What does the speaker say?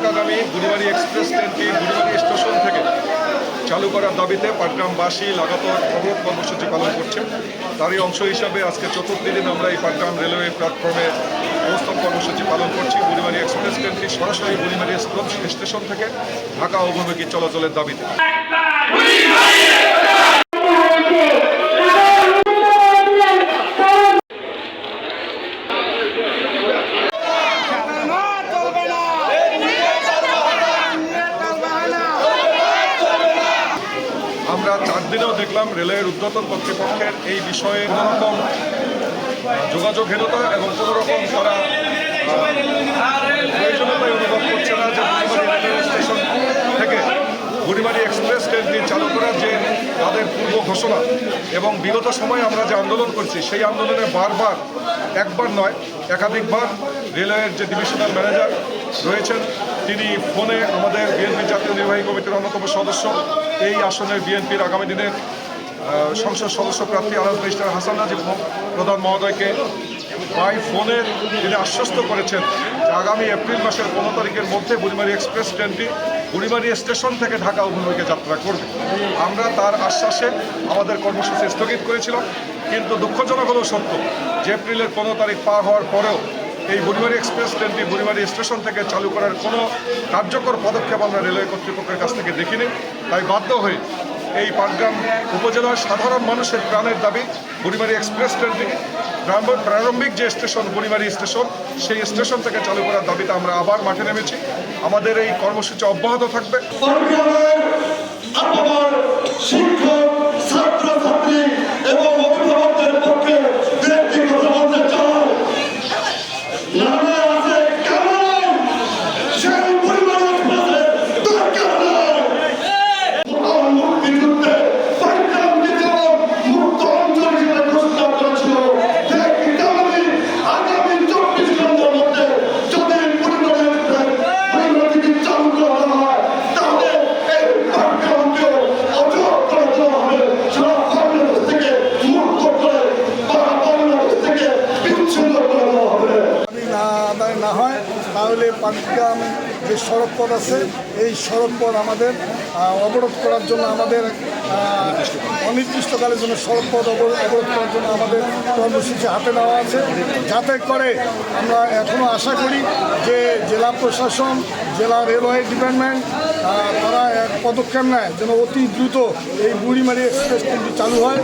ঢাকাগামী Burimari express ট্রেনটি Burimari station থেকে চালু করার দাবিতে পাটগ্রামবাসী লাগাতার অবরোধ কর্মসূচি পালন করছে। তারই অংশ হিসাবে আজকে চতুর্থ দিন আমরা এই পাটগ্রাম রেলওয়ে প্ল্যাটফর্মে অবস্থান কর্মসূচি পালন করছি। বুড়িমারি এক্সপ্রেস ট্রেনটি সরাসরি বুড়িমারি স্টেশন থেকে ঢাকা অভিমুখী চলাচলের দাবিতে। আমরা 4 দিনেও দেখলাম রেলওয়ের ঊর্ধ্বতন কর্তৃপক্ষের এই বিষয়ে কোনোরকম যোগাযোগহীনতা এবং কোনোরকম তারা প্রয়োজনীয়তায় অনুভব করছে না যে বুড়িমারি রেলওয়ে স্টেশন থেকে বুড়িমারি এক্সপ্রেস ট্রেনটি চালু করার যে তাদের পূর্ব ঘোষণা এবং বিগত সময়ে আমরা যে আন্দোলন করছি সেই আন্দোলনে বারবার একবার নয় একাধিকবার রেলওয়ের যে ডিভিশনাল ম্যানেজার রয়েছেন তিনি ফোনে আমাদের বিএনপি জাতীয় নির্বাহী কমিটির অন্যতম সদস্য এই আসনের বিএনপির আগামী দিনের সংসদ সদস্য প্রার্থী আলহাজ মিস্টার হাসান রাজীব প্রধান মহোদয়কে বাই ফোনে তিনি আশ্বস্ত করেছেন যে আগামী এপ্রিল মাসের 15 তারিখের মধ্যে বুড়িমারি এক্সপ্রেস ট্রেনটি বুড়িমারি স্টেশন থেকে ঢাকা অভিমুখে যাত্রা করবে। আমরা তার আশ্বাসে আমাদের কর্মসূচি স্থগিত করেছিলাম, কিন্তু দুঃখজনক হলেও সত্য যে এপ্রিলের 15 তারিখ পার হওয়ার পরেও এই বুড়িমারি এক্সপ্রেস ট্রেনটি বুড়িমারি স্টেশন থেকে চালু করার কোনো কার্যকর পদক্ষেপ আমরা রেলওয়ে কর্তৃপক্ষের কাছ থেকে দেখিনি। তাই বাধ্য হয়ে এই পাটগ্রাম উপজেলার সাধারণ মানুষের প্রাণের দাবি বুড়িমারি এক্সপ্রেস ট্রেনটি প্রারম্ভিক যে স্টেশন বুড়িমারি স্টেশন সেই স্টেশন থেকে চালু করার দাবিতে আমরা আবার মাঠে নেমেছি। আমাদের এই কর্মসূচি অব্যাহত থাকবে। না হয় তাহলে পাটগ্রাম যে সড়ক পথ আছে এই সড়ক পথ আমাদের অবরোধ করার জন্য আমাদের অনির্দিষ্টকালের জন্য সড়ক পথ অবরোধ করার জন্য আমাদের কর্মসূচি হাতে নেওয়া আছে, যাতে করে আমরা এখনও আশা করি যে জেলা প্রশাসন জেলা রেলওয়ে ডিপার্টমেন্ট তারা এক পদক্ষেপ নেয় যেন অতি দ্রুত এই বুড়িমারি এক্সপ্রেস ট্রেনটি চালু হয়।